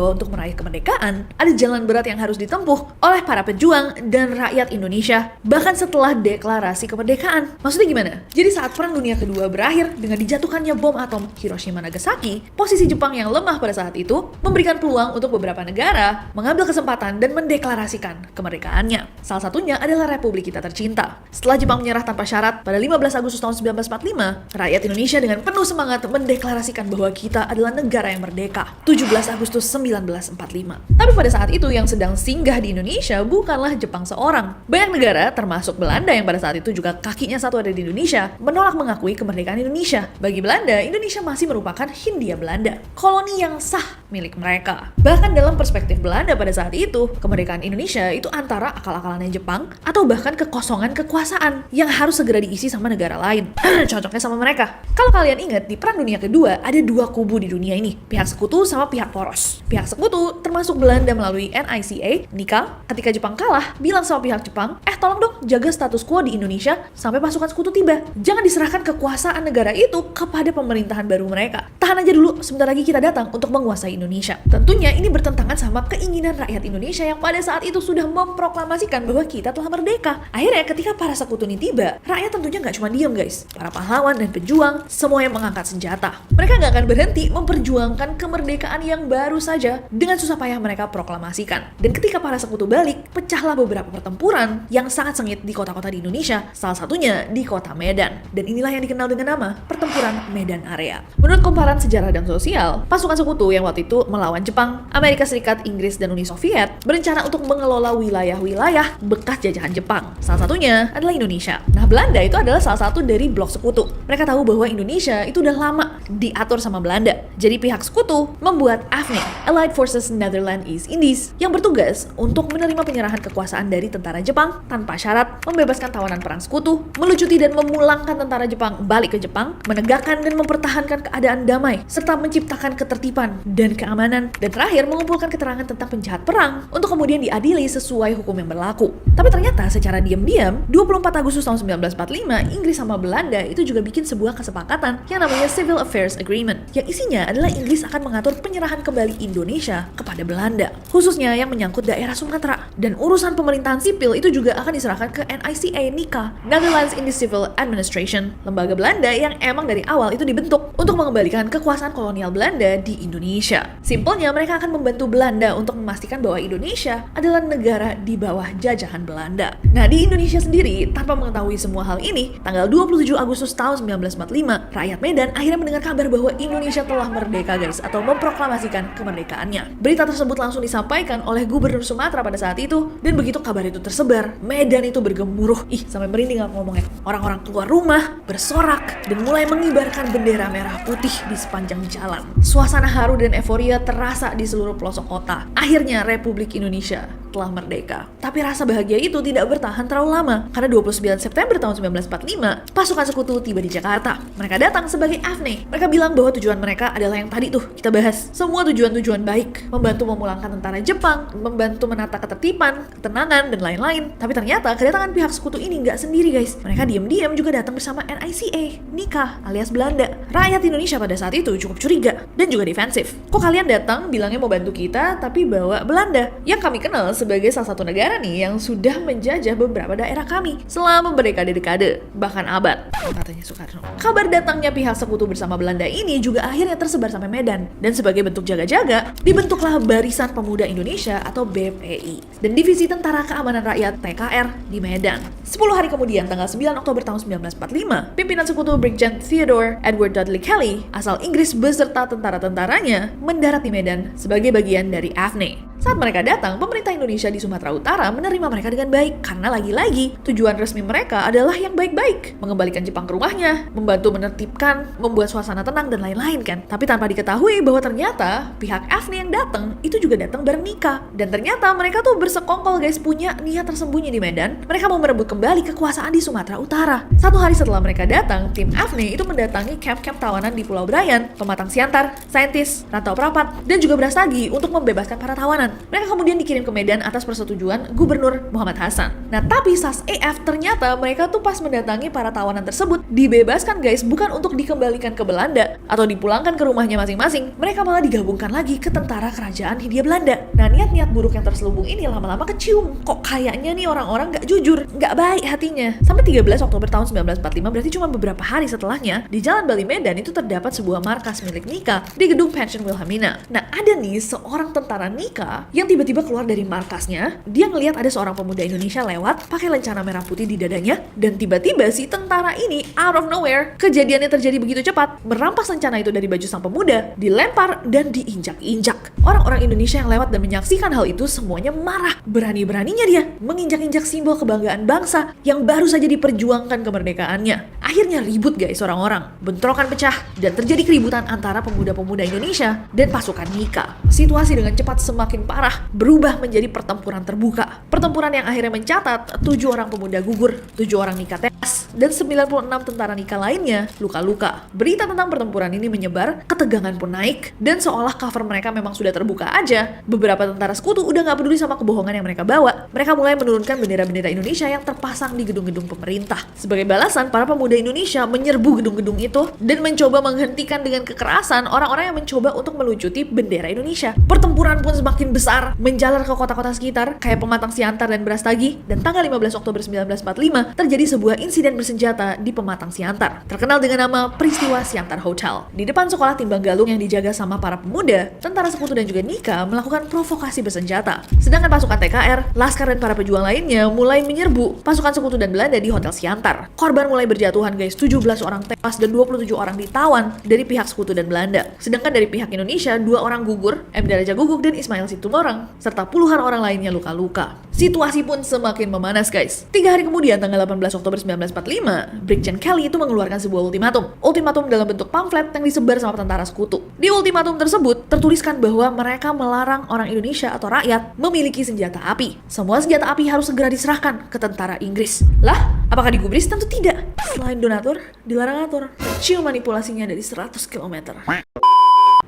bahwa untuk meraih kemerdekaan, ada jalan berat yang harus ditempuh oleh para pejuang dan rakyat Indonesia, bahkan setelah deklarasi kemerdekaan. Maksudnya gimana? Jadi saat Perang Dunia Kedua berakhir dengan dijatuhkannya bom atom Hiroshima Nagasaki, posisi Jepang yang lemah pada saat itu memberikan peluang untuk beberapa negara mengambil kesempatan dan mendeklarasikan kemerdekaannya. Salah satunya adalah Republik kita tercinta. Setelah Jepang menyerah tanpa syarat pada 15 Agustus tahun 1945, rakyat Indonesia dengan penuh semangat mendeklarasikan bahwa kita adalah negara yang merdeka. 17 Agustus 1945. Tapi pada saat itu yang sedang singgah di Indonesia bukanlah Jepang seorang. Banyak negara, termasuk Belanda yang pada saat itu juga kakinya satu ada di Indonesia, menolak mengakui kemerdekaan Indonesia. Bagi Belanda, Indonesia masih merupakan Hindia Belanda, koloni yang sah milik mereka. Bahkan dalam perspektif Belanda pada saat itu, kemerdekaan Indonesia itu antara akal-akalannya Jepang atau bahkan kekosongan kekuasaan yang harus segera diisi sama negara lain. Cocoknya sama mereka. Kalau kalian ingat, di Perang Dunia Kedua ada dua kubu di dunia ini, pihak sekutu sama pihak poros. Pihak sekutu termasuk Belanda melalui NICA, NICA, ketika Jepang kalah, bilang sama pihak Jepang, tolong dong jaga status quo di Indonesia sampai pasukan sekutu tiba. Jangan diserahkan kekuasaan negara itu kepada pemerintahan baru mereka. Tahan aja dulu, sebentar lagi kita datang untuk menguasai Indonesia. Tentunya ini bertentangan sama keinginan rakyat Indonesia yang pada saat itu sudah memproklamasikan bahwa kita telah merdeka. Akhirnya ketika para sekutu ini tiba, rakyat tentunya nggak cuma diam guys. Para pahlawan dan pejuang, semua yang mengangkat senjata. Mereka nggak akan berhenti memperjuangkan kemerdekaan yang baru saja dengan susah payah mereka proklamasikan. Dan ketika para sekutu balik, pecahlah beberapa pertempuran yang sangat sengit di kota-kota di Indonesia, salah satunya di kota Medan. Dan inilah yang dikenal dengan nama Pertempuran Medan Area. Menurut komparan sejarah dan sosial, pasukan sekutu yang waktu itu melawan Jepang, Amerika Serikat, Inggris, dan Uni Soviet berencana untuk mengelola wilayah-wilayah bekas jajahan Jepang. Salah satunya adalah Indonesia. Nah, Belanda itu adalah salah satu dari blok sekutu. Mereka tahu bahwa Indonesia itu udah lama diatur sama Belanda. Jadi pihak sekutu membuat AFNI, Allied Forces Netherlands East Indies, yang bertugas untuk menerima penyerahan kekuasaan dari tentara Jepang tanpa syarat, membebaskan tawanan perang sekutu, melucuti dan memulangkan tentara Jepang balik ke Jepang, menegakkan dan mempertahankan keadaan damai, serta menciptakan ketertiban dan keamanan, dan terakhir mengumpulkan keterangan tentang penjahat perang untuk kemudian diadili sesuai hukum yang berlaku. Tapi ternyata secara diam-diam, 24 Agustus tahun 1945, Inggris sama Belanda itu juga bikin sebuah kesepakatan yang namanya Civil Affairs Agreement, yang isinya adalah Inggris akan mengatur penyerahan kembali Indonesia kepada Belanda, khususnya yang menyangkut daerah Sumatera, dan urusan pemerintahan sipil itu juga akan diserahkan ke NICA, NICA, Netherlands Indies Civil Administration, lembaga Belanda yang emang dari awal itu dibentuk untuk mengembalikan kekuasaan kolonial Belanda di Indonesia. Simpelnya, mereka akan membantu Belanda untuk memastikan bahwa Indonesia adalah negara di bawah jajahan Belanda. Nah, di Indonesia sendiri, tanpa mengetahui semua hal ini, tanggal 27 Agustus tahun 1945, rakyat Medan akhirnya mendengar kabar bahwa Indonesia telah merdeka guys, atau memproklamasikan kemerdekaannya. Berita tersebut langsung disampaikan oleh Gubernur Sumatera pada saat itu, dan begitu kabar itu tersebar, Medan itu bergemuruh. Sampai merinding aku ngomongnya. Orang-orang keluar rumah, bersorak, dan mulai mengibarkan bendera merah putih di sepanjang jalan. Suasana haru dan euforia terasa di seluruh pelosok kota. Akhirnya Republik Indonesia telah merdeka. Tapi rasa bahagia itu tidak bertahan terlalu lama, karena 29 September tahun 1945, pasukan sekutu tiba di Jakarta. Mereka datang sebagai AFNI. Mereka bilang bahwa tujuan mereka adalah yang tadi tuh kita bahas. Semua tujuan-tujuan baik, membantu memulangkan tentara Jepang, membantu menata ketertiban, ketenangan, dan lain-lain. Tapi ternyata kedatangan pihak sekutu ini nggak sendiri guys. Mereka diam-diam juga datang bersama NICA, NICA alias Belanda. Rakyat Indonesia pada saat itu cukup curiga dan juga defensif. Kok kalian datang bilangnya mau bantu kita tapi bawa Belanda? Yang kami kenal sebagai salah satu negara nih yang sudah menjajah beberapa daerah kami selama berdekade-dekade, bahkan abad, katanya Soekarno. Kabar datangnya pihak sekutu bersama Belanda ini juga akhirnya tersebar sampai Medan, dan sebagai bentuk jaga-jaga, dibentuklah Barisan Pemuda Indonesia atau BPI dan Divisi Tentara Keamanan Rakyat TKR di Medan. 10 hari kemudian, tanggal 9 Oktober tahun 1945, pimpinan sekutu Brigjen Theodore Edward Dudley Kelly asal Inggris beserta tentara-tentaranya mendarat di Medan sebagai bagian dari AFNI. Saat mereka datang, pemerintah Indonesia di Sumatera Utara menerima mereka dengan baik karena lagi-lagi tujuan resmi mereka adalah yang baik-baik, mengembalikan Jepang ke rumahnya, membantu menertibkan, membuat suasana tenang dan lain-lain kan. Tapi tanpa diketahui bahwa ternyata pihak AFNI yang datang itu juga datang bareng NICA, dan ternyata mereka tuh bersekongkol guys, punya niat tersembunyi di Medan. Mereka mau merebut kembali kekuasaan di Sumatera Utara. 1 hari setelah mereka datang, tim AFNI itu mendatangi kamp-kamp tawanan di Pulau Brayan, Pematang Siantar, Saintis, Rantau Prapat, dan juga Brastagi untuk membebaskan para tawanan. bulan. Mereka kemudian dikirim ke Medan atas persetujuan Gubernur Muhammad Hasan. Nah, tapi SAS AF ternyata mereka tuh pas mendatangi para tawanan tersebut dibebaskan guys, bukan untuk dikembalikan ke Belanda atau dipulangkan ke rumahnya masing-masing. Mereka malah digabungkan lagi ke tentara kerajaan Hindia Belanda. Nah, niat-niat buruk yang terselubung ini lama-lama kecium. Kok kayaknya nih orang-orang gak jujur, gak baik hatinya. Sampai 13 Oktober tahun 1945, berarti cuma beberapa hari setelahnya, di Jalan Bali Medan itu terdapat sebuah markas milik Nika di gedung Pension Wilhelmina. Nah, ada nih seorang tentara Nika yang tiba-tiba keluar dari markasnya. Dia ngelihat ada seorang pemuda Indonesia lewat pakai lencana merah putih di dadanya, dan tiba-tiba si tentara ini out of nowhere, kejadiannya terjadi begitu cepat, merampas lencana itu dari baju sang pemuda, dilempar dan diinjak-injak. Orang-orang Indonesia yang lewat dan menyaksikan hal itu semuanya marah. Berani-beraninya dia menginjak-injak simbol kebanggaan bangsa yang baru saja diperjuangkan kemerdekaannya. Akhirnya ribut guys orang-orang. Bentrokan pecah dan terjadi keributan antara pemuda-pemuda Indonesia dan pasukan Nika. Situasi dengan cepat semakin parah, berubah menjadi pertempuran terbuka. Pertempuran yang akhirnya mencatat 7 orang pemuda gugur, 7 orang Nika tewas, dan 96 tentara Nika lainnya luka-luka. Berita tentang pertempuran ini menyebar, ketegangan pun naik, dan seolah cover mereka memang sudah terbuka aja, beberapa tentara sekutu udah gak peduli sama kebohongan yang mereka bawa. Mereka mulai menurunkan bendera-bendera Indonesia yang terpasang di gedung-gedung pemerintah. Sebagai balasan, para pemuda Indonesia menyerbu gedung-gedung itu dan mencoba menghentikan dengan kekerasan orang-orang yang mencoba untuk melucuti bendera Indonesia. Pertempuran pun semakin besar, menjalar ke kota-kota sekitar kayak Pematang Siantar dan Brastagi, dan tanggal 15 Oktober 1945 terjadi sebuah insiden bersenjata di Pematang Siantar, terkenal dengan nama peristiwa Siantar Hotel. Di depan sekolah Timbang Galung yang dijaga sama para pemuda, tentara sekutu dan juga Nika melakukan provokasi bersenjata. Sedangkan pasukan TKR, Laskar dan para pejuang lainnya mulai menyerbu pasukan sekutu dan Belanda di Hotel Siantar. Korban mulai berjatuhan guys, 17 orang tewas dan 27 orang ditawan dari pihak sekutu dan Belanda. Sedangkan dari pihak Indonesia, 2 orang gugur, M. Daraja Guguk dan Ismail Situmorang, serta puluhan orang lainnya luka-luka. Situasi pun semakin memanas guys. 3 hari kemudian, tanggal 18 Oktober 1945, Brigjen Kelly itu mengeluarkan sebuah ultimatum. Ultimatum dalam bentuk pamflet yang disebar sama tentara sekutu. Di ultimatum tersebut tertuliskan bahwa mereka melarang orang Indonesia atau rakyat memiliki senjata api. Semua senjata api harus segera diserahkan ke tentara Inggris. Lah, apakah digubris? Tentu tidak. Selain donatur, dilarang atur. Cium manipulasinya dari 100 km.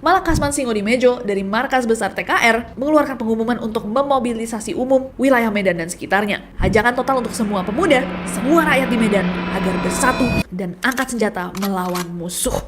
Malah Kasman Singodimedjo dari markas besar TKR mengeluarkan pengumuman untuk memobilisasi umum wilayah Medan dan sekitarnya. Ajakan total untuk semua pemuda, semua rakyat di Medan agar bersatu dan angkat senjata melawan musuh.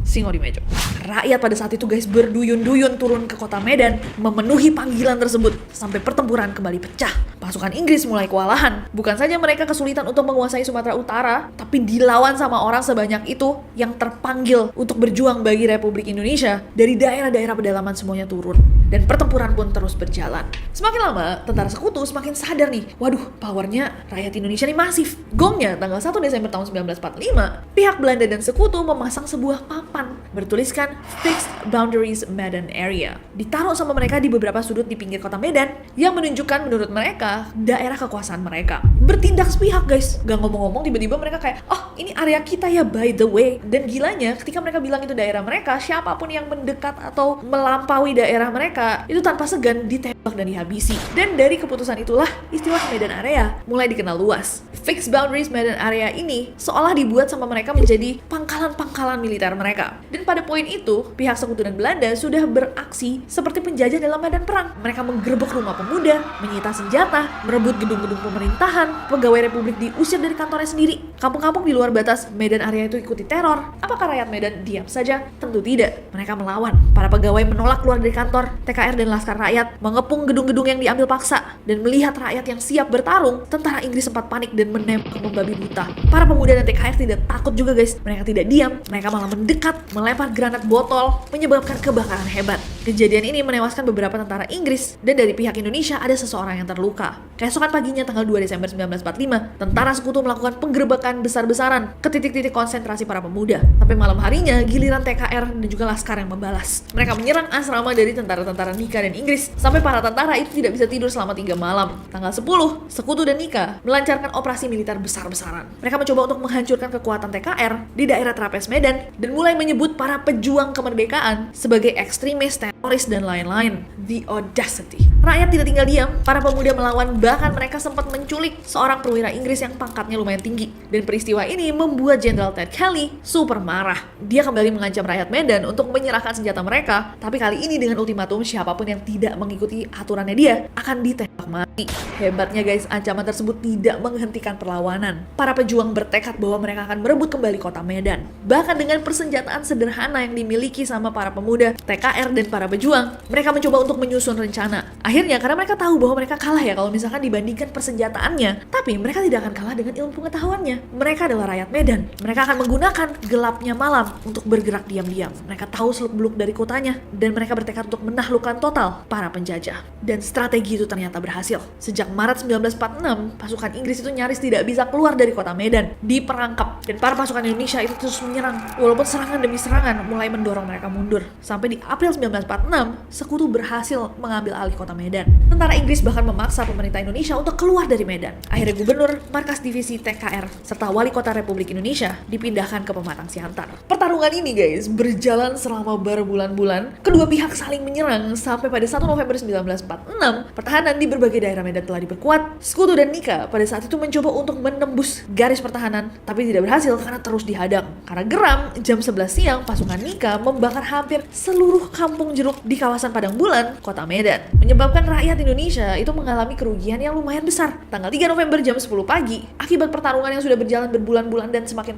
Singodimedjo. Rakyat pada saat itu guys berduyun-duyun turun ke kota Medan memenuhi panggilan tersebut sampai pertempuran kembali pecah. Pasukan Inggris mulai kewalahan. Bukan saja mereka kesulitan untuk menguasai Sumatera Utara, tapi dilawan sama orang sebanyak itu yang terpanggil untuk berjuang bagi Republik Indonesia. Dari daerah-daerah pedalaman semuanya turun. Dan pertempuran pun terus berjalan. Semakin lama, tentara sekutu semakin sadar nih, waduh, powernya rakyat Indonesia nih masif. Gongnya, tanggal 1 Desember tahun 1945, pihak Belanda dan sekutu memasang sebuah papan bertuliskan Fixed Boundaries Medan Area. Ditaruh sama mereka di beberapa sudut di pinggir kota Medan yang menunjukkan menurut mereka daerah kekuasaan mereka. Bertindak sepihak guys, gak ngomong-ngomong tiba-tiba mereka kayak, oh ini area kita ya by the way. Dan gilanya ketika mereka bilang itu daerah mereka, siapapun yang mendekat atau melampaui daerah mereka itu tanpa segan ditembak dan dihabisi. Dan dari keputusan itulah istilah Medan Area mulai dikenal luas. Fixed Boundaries Medan Area ini seolah dibuat sama mereka menjadi pangkalan-pangkalan militer mereka. Dan pada poin itu, pihak sekutu dan Belanda sudah beraksi seperti penjajah dalam medan perang. Mereka menggerebek rumah pemuda, menyita senjata, merebut gedung-gedung pemerintahan, pegawai republik diusir dari kantornya sendiri. Kampung-kampung di luar batas Medan Area itu ikuti teror. Apakah rakyat Medan diam saja? Tentu tidak. Mereka melawan. Para pegawai menolak keluar dari kantor. TKR dan Laskar Rakyat mengepung gedung-gedung yang diambil paksa. Dan melihat rakyat yang siap bertarung, tentara Inggris sempat panik dan menembak membabi buta. Para pemuda dan TKR tidak takut juga guys. Mereka tidak diam. Mereka malah mendekat, melempar granat botol, menyebabkan kebakaran hebat. Kejadian ini menewaskan beberapa tentara Inggris, dan dari pihak Indonesia ada seseorang yang terluka. Keesokan paginya tanggal 2 Desember 1945, tentara sekutu melakukan penggerebekan besar-besaran ke titik-titik konsentrasi para pemuda. Tapi malam harinya, giliran TKR dan juga Laskar yang membalas. Mereka menyerang asrama dari tentara-tentara Nika dan Inggris, sampai para tentara itu tidak bisa tidur selama 3 malam. Tanggal 10, Sekutu dan Nika melancarkan operasi militer besar-besaran. Mereka mencoba untuk menghancurkan kekuatan TKR di daerah Trapez Medan, dan mulai menyebut para pejuang kemerdekaan sebagai ekstremis teroris teroris dan lain-lain. The audacity. Rakyat tidak tinggal diam, para pemuda melawan, bahkan mereka sempat menculik seorang perwira Inggris yang pangkatnya lumayan tinggi. Dan peristiwa ini membuat Jenderal Ted Kelly super marah. Dia kembali mengancam rakyat Medan untuk menyerahkan senjata mereka, tapi kali ini dengan ultimatum siapapun yang tidak mengikuti aturannya dia akan ditembak mati. Hebatnya guys, ancaman tersebut tidak menghentikan perlawanan. Para pejuang bertekad bahwa mereka akan merebut kembali kota Medan. Bahkan dengan persenjataan sederhana yang dimiliki sama para pemuda, TKR dan para pejuang, mereka mencoba untuk menyusun rencana. Akhirnya karena mereka tahu bahwa mereka kalah ya kalau misalkan dibandingkan persenjataannya, tapi mereka tidak akan kalah dengan ilmu pengetahuannya. Mereka adalah rakyat Medan. Mereka akan menggunakan gelapnya malam untuk bergerak diam-diam. Mereka tahu seluk-beluk dari kotanya dan mereka bertekad untuk menaklukkan total para penjajah. Dan strategi itu ternyata berhasil. Sejak Maret 1946, pasukan Inggris itu nyaris tidak bisa keluar dari kota Medan, diperangkap, dan para pasukan Indonesia itu terus menyerang. Walaupun serangan demi serangan mulai mendorong mereka mundur. Sampai di April 1946, sekutu berhasil mengambil alih kota Medan. Tentara Inggris bahkan memaksa pemerintah Indonesia untuk keluar dari Medan. Akhirnya gubernur, markas divisi TKR, serta wali kota Republik Indonesia dipindahkan ke Pematang Siantar. Pertarungan ini guys berjalan selama berbulan-bulan. Kedua pihak saling menyerang sampai pada 1 November 1946, pertahanan di berbagai daerah Medan telah diperkuat. Sekutu dan Nika pada saat itu mencoba untuk menembus garis pertahanan, tapi tidak berhasil karena terus dihadang. Karena geram, jam 11 siang pasukan Nika membakar hampir seluruh kampung jeruk di kawasan Padang Bulan, kota Medan, menyebabkan rakyat Indonesia itu mengalami kerugian yang lumayan besar. Tanggal 3 November jam 10 pagi, akibat pertarungan yang sudah berjalan berbulan-bulan dan semakin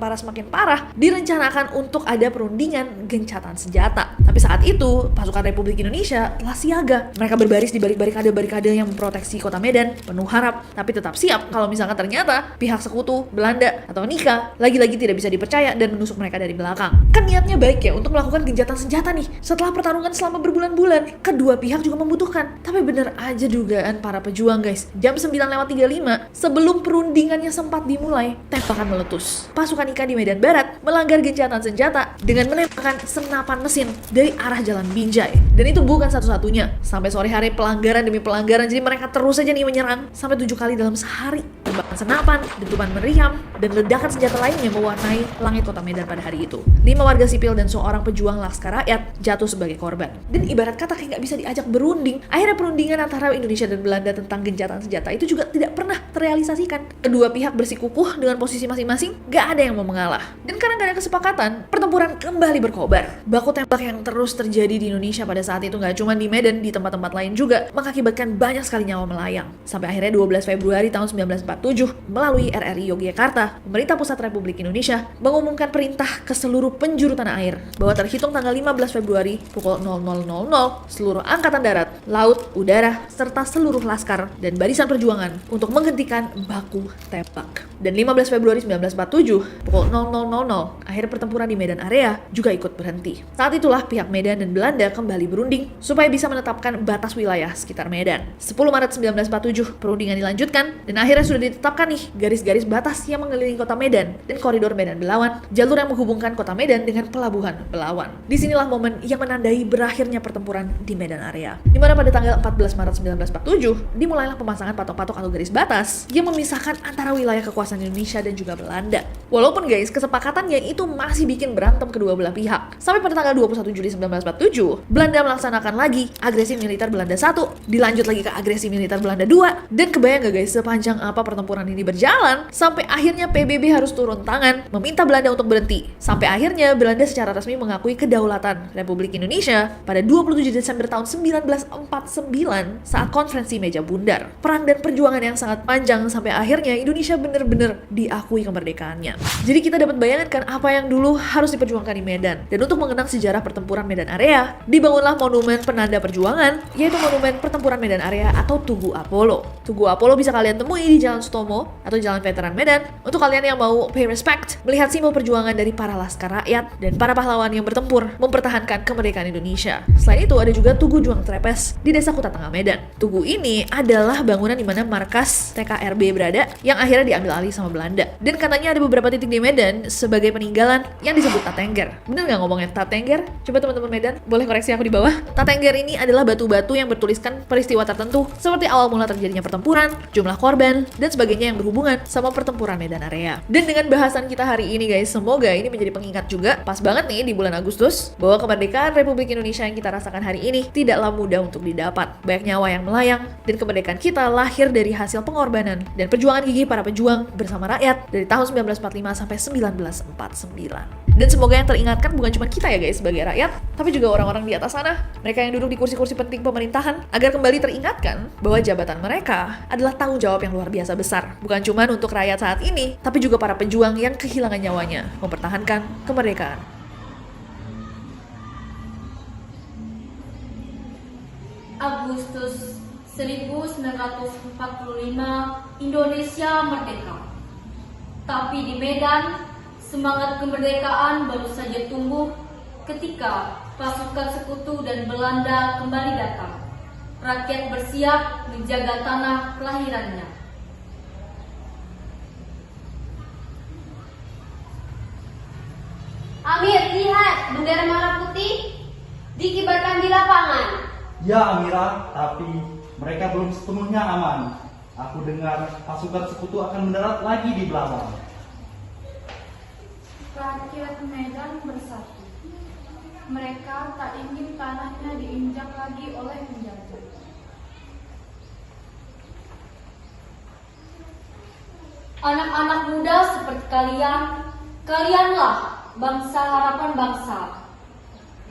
parah, direncanakan untuk ada perundingan gencatan senjata. Tapi saat itu, pasukan Republik Indonesia telah siaga. Mereka berbaris di balik barikade-barikade yang memproteksi kota Medan, penuh harap, tapi tetap siap kalau misalkan ternyata pihak sekutu, Belanda, atau Nika lagi-lagi tidak bisa dipercaya dan menusuk mereka dari belakang. Kan niatnya baik ya untuk melakukan gencatan senjata nih. Setelah pertarungan selama berbulan-bulan, kedua pihak juga membutuhkan. Tapi bener aja dugaan para pejuang guys. Jam 9:35, sebelum perundingannya sempat dimulai, tembakan meletus. Pasukan Nika di Medan Barat melanggar gencatan senjata dengan menembakkan senapan mesin dari arah Jalan Binjai. Dan itu bukan satu-satunya. Sampai sore hari pelanggaran demi pelanggaran, jadi mereka terus saja nih menyerang sampai 7 kali dalam sehari. Tembakan senapan, dentuman meriam, dan ledakan senjata lainnya mewarnai langit kota Medan pada hari itu. 5 warga sipil dan seorang pejuang Laskar Rakyat jatuh sebagai korban. Dan ibarat kata kayak nggak bisa diajak berunding. Akhirnya perundingan antara Indonesia dan Belanda tentang gencatan senjata itu juga tidak pernah terrealisasikan. Kedua pihak bersikukuh dengan posisi masing-masing, nggak ada yang mau mengalah. Dan karena nggak ada kesepakatan, pertempuran kembali berkobar. Baku tembak yang terus terjadi di Indonesia pada saat itu nggak cuma di Medan, di tempat-tempat lain juga mengakibatkan banyak sekali nyawa melayang. Sampai akhirnya 12 Februari tahun 1947, melalui RRI Yogyakarta, pemerintah pusat Republik Indonesia mengumumkan perintah ke seluruh penjuru tanah air bahwa terhitung tanggal 15 Februari pukul 00.00 seluruh angkatan darat, laut, udara, serta seluruh laskar dan barisan perjuangan untuk menghentikan baku tembak. Dan 15 Februari 1947 pukul 00.00 akhir pertempuran di Medan Area juga ikut berhenti. Saat itulah pihak Medan dan Belanda kembali berunding supaya bisa menetapkan batas wilayah sekitar Medan. 10 Maret 1947 perundingan dilanjutkan dan akhirnya sudah ditetapkan nih garis-garis batas yang mengelilingi kota Medan dan koridor Medan Belawan, jalur yang menghubungkan kota Medan dengan pelabuhan Belawan. Disinilah momen yang menandai berakhirnya pertempuran di Medan Area. Dimana pada tanggal 14 Maret 1947 dimulailah pemasangan patok-patok atau garis batas yang memisahkan antara wilayah kekuasaan Indonesia dan juga Belanda. Walaupun guys, kesepakatannya itu masih bikin berantem kedua belah pihak. Sampai pada tanggal 21 Juli 1947, Belanda melaksanakan lagi agresi militer Belanda 1, dilanjut lagi ke agresi militer Belanda 2, dan kebayang gak guys sepanjang apa pertempuran ini berjalan, sampai akhirnya PBB harus turun tangan, meminta Belanda untuk berhenti. Sampai akhirnya Belanda secara resmi mengakui kedaulatan Republik Indonesia pada 27 Desember tahun 1949 saat konferensi Meja Bundar. Perang dan perjuangan yang sangat panjang sampai akhirnya Indonesia benar-benar diakui kemerdekaannya. Jadi kita dapat bayangkan apa yang dulu harus diperjuangkan di Medan. Dan untuk mengenang sejarah pertempuran Medan Area, dibangunlah monumen penanda perjuangan, yaitu monumen pertempuran Medan Area atau Tugu Apollo. Tugu Apollo bisa kalian temui di Jalan Sutomo atau Jalan Veteran Medan untuk kalian yang mau pay respect, melihat simbol perjuangan dari para laskar rakyat dan para pahlawan yang bertempur mempertahankan kemerdekaan Indonesia. Selain itu ada juga Tugu Juang Trepes di Desa Kuta Tengah Medan. Tugu ini adalah bangunan di mana markas TKRB berada yang akhirnya diambil alih sama Belanda. Dan katanya ada beberapa titik di Medan sebagai peninggalan yang disebut Tatengger. Bener nggak ngomongnya Tatengger? Coba teman-teman Medan boleh koreksi aku di bawah. Tatengger ini adalah batu-batu yang bertuliskan peristiwa tertentu seperti awal mula terjadinya pertempuran, jumlah korban, dan sebagainya. sebagainya yang berhubungan sama pertempuran medan area. Dan dengan bahasan kita hari ini guys, semoga ini menjadi pengingat juga, pas banget nih di bulan Agustus, bahwa kemerdekaan Republik Indonesia yang kita rasakan hari ini tidaklah mudah untuk didapat. Banyak nyawa yang melayang, dan kemerdekaan kita lahir dari hasil pengorbanan dan perjuangan gigih para pejuang bersama rakyat dari tahun 1945 sampai 1949. Dan semoga yang teringatkan bukan cuma kita ya guys sebagai rakyat, tapi juga orang-orang di atas sana, mereka yang duduk di kursi-kursi penting pemerintahan, agar kembali teringatkan bahwa jabatan mereka adalah tanggung jawab yang luar biasa besar. Bukan cuma untuk rakyat saat ini, tapi juga para pejuang yang kehilangan nyawanya mempertahankan kemerdekaan. Agustus 1945, Indonesia merdeka. Tapi di Medan, semangat kemerdekaan baru saja tumbuh ketika pasukan sekutu dan Belanda kembali datang. Rakyat bersiap menjaga tanah kelahirannya. Amir, lihat bendera merah putih dikibarkan di lapangan. Ya Amira, tapi mereka belum sepenuhnya aman. Aku dengar pasukan sekutu akan mendarat lagi di belakang. Rakyat Medan bersatu. Mereka tak ingin tanahnya diinjak lagi oleh penjajah. Anak-anak muda seperti kalian, kalianlah bangsa harapan bangsa.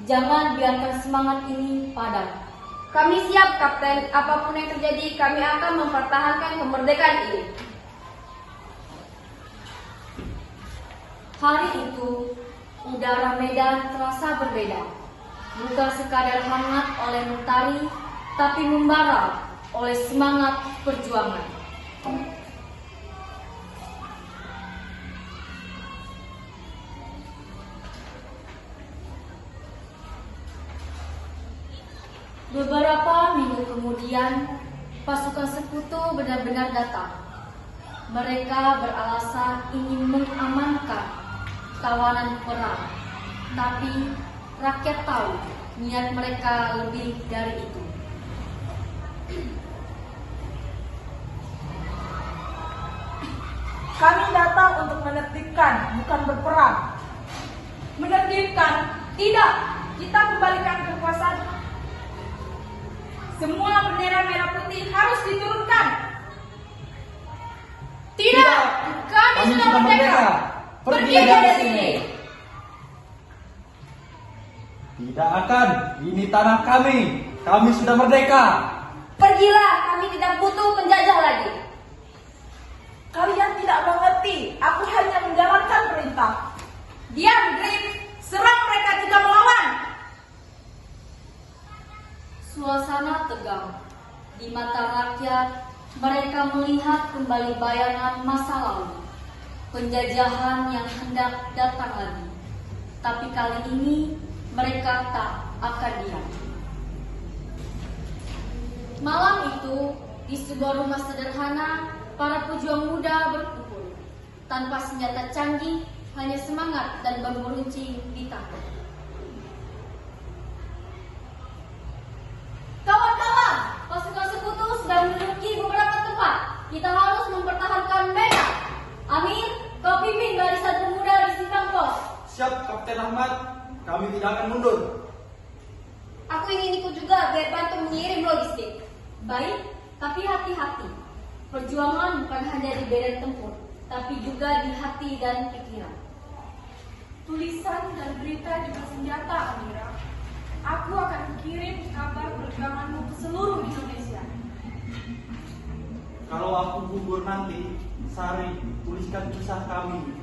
Jangan biarkan semangat ini padam. Kami siap, Kapten. Apapun yang terjadi, kami akan mempertahankan kemerdekaan ini. Hari itu, udara Medan terasa berbeda. Bukan sekadar hangat oleh mentari, tapi membara oleh semangat perjuangan. Beberapa minggu kemudian, pasukan sekutu benar-benar datang. Mereka beralasan ingin mengamankan tawanan perang, tapi rakyat tahu niat mereka lebih dari itu. Kami datang untuk menertibkan, bukan berperang. Menertibkan? Tidak. Kita kembalikan kekuasaan. Semua bendera merah putih harus diturunkan. Tidak. Kami sudah merdeka. Pergi dari sini. Tidak akan, ini tanah kami. Kami sudah merdeka. Pergilah, kami tidak butuh penjajah lagi. Kalian tidak mengerti. Aku hanya menjalankan perintah. Diam, Grip. Serang mereka jika melawan. Suasana tegang. Di mata rakyat, mereka melihat kembali bayangan masa lalu. Penjajahan yang hendak datang lagi. Tapi kali ini, mereka tak akan diam. Malam itu, di sebuah rumah sederhana, para pejuang muda berkumpul. Tanpa senjata canggih, hanya semangat dan bambu runcing di tangan. Kawan-kawan, pasukan sekutu sudah menduduki beberapa tempat. Kita harus mempertahankan Medan. Amir, kau pimpin barisan pemuda di simpang pos. Siap, Kapten Ahmad. Kami tidak akan mundur. Aku ingin ikut juga biar bantu mengirim logistik. Baik, tapi hati-hati. Perjuangan bukan hanya di medan tempur, tapi juga di hati dan pikiran. Tulisan dan berita juga senjata, Amira. Aku akan kirim kabar perjuanganmu ke seluruh Indonesia. Kalau aku gugur nanti, Sari, tuliskan kisah kami.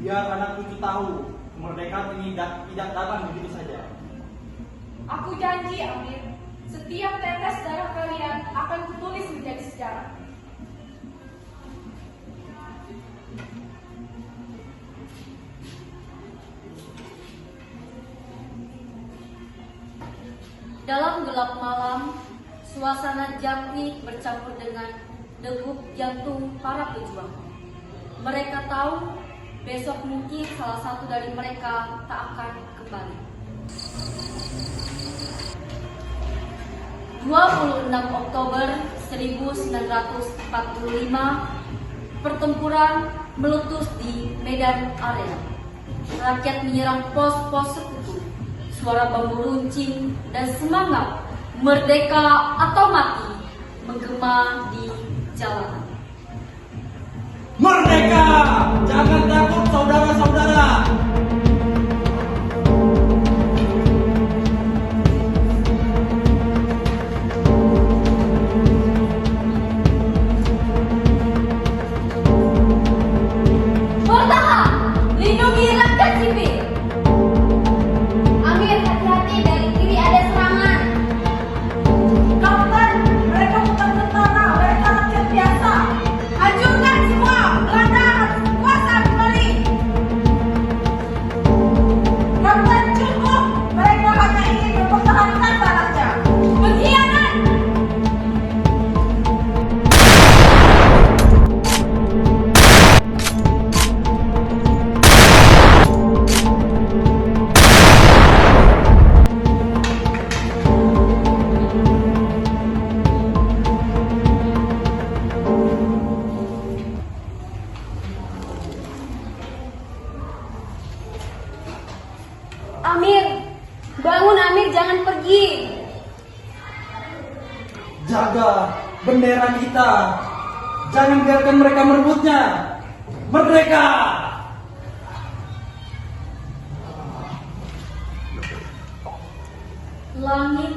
Biar anak cucu tahu, kemerdekaan ini tidak datang begitu saja. Aku janji, Amir, setiap tetes darah kalian akan kutulis menjadi sejarah. Dalam gelap malam, suasana jangkrik bercampur dengan degup jantung para pejuang. Mereka tahu besok mungkin salah satu dari mereka tak akan kembali. 26 Oktober 1945, pertempuran meletus di medan area. Rakyat menyerang pos-pos sekutu. Suara bambu runcing dan semangat merdeka atau mati menggema di jalanan. Merdeka! Jangan takut saudara-saudara! Bertahan! Lindungi rakyat sipil! Amir, hati-hati, dari kiri ada serangan. Kapten, mereka bukan tentara, mereka rakyat biasa. Hancurkan semua, Belanda harus kuasa kembali. Kapten, cukup, mereka hanya ingin mempertahankan tanahnya. Pengkhianat! Amir, bangun Amir, jangan pergi. Jaga bendera kita. Jangan biarkan mereka merebutnya. Merdeka! Langit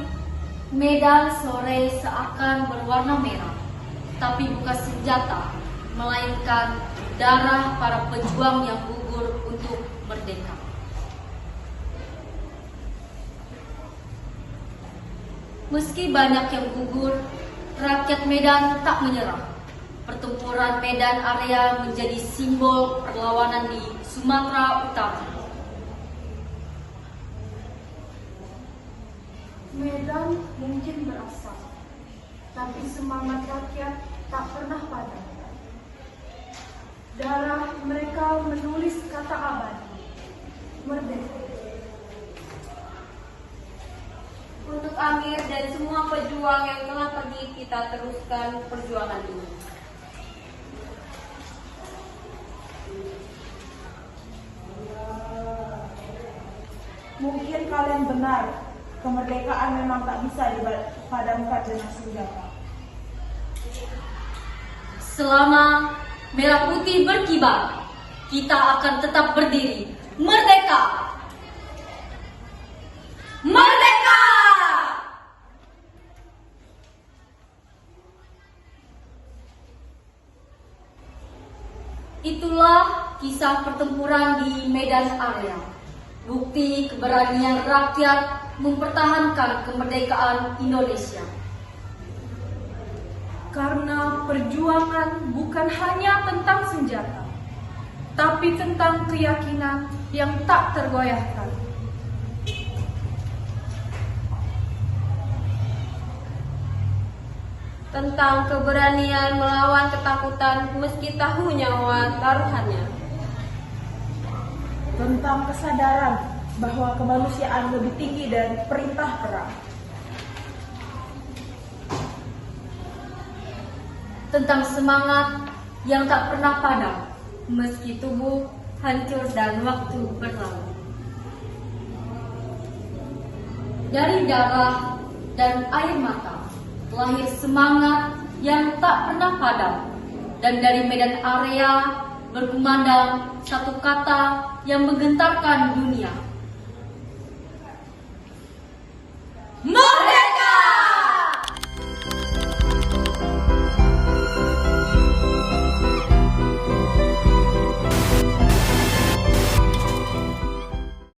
medan sore seakan berwarna merah, tapi bukan senjata, melainkan darah para pejuang yang gugur untuk merdeka. Meski banyak yang gugur, rakyat Medan tak menyerah. Pertempuran Medan Area menjadi simbol perlawanan di Sumatera Utara. Medan mungkin berasap, tapi semangat rakyat tak pernah padam. Darah mereka menulis kata abadi, merdeka. Untuk Amir dan semua pejuang yang telah pergi, kita teruskan perjuangan ini. Mungkin kalian benar, kemerdekaan memang tak bisa dipadamkan dengan senjata. Selama merah putih berkibar, kita akan tetap berdiri. Merdeka! Merdeka! Itulah kisah pertempuran di Medan Area. Bukti keberanian rakyat mempertahankan kemerdekaan Indonesia. Karena perjuangan bukan hanya tentang senjata, tapi tentang keyakinan yang tak tergoyahkan. Tentang keberanian melawan ketakutan meski tahu nyawa taruhannya. Tentang kesadaran bahwa kemanusiaan lebih tinggi dari perintah perang. Tentang semangat yang tak pernah padam meski tubuh hancur dan waktu berlalu. Dari darah dan air mata lahir semangat yang tak pernah padam, dan dari Medan Area berkumandang satu kata yang menggentarkan dunia.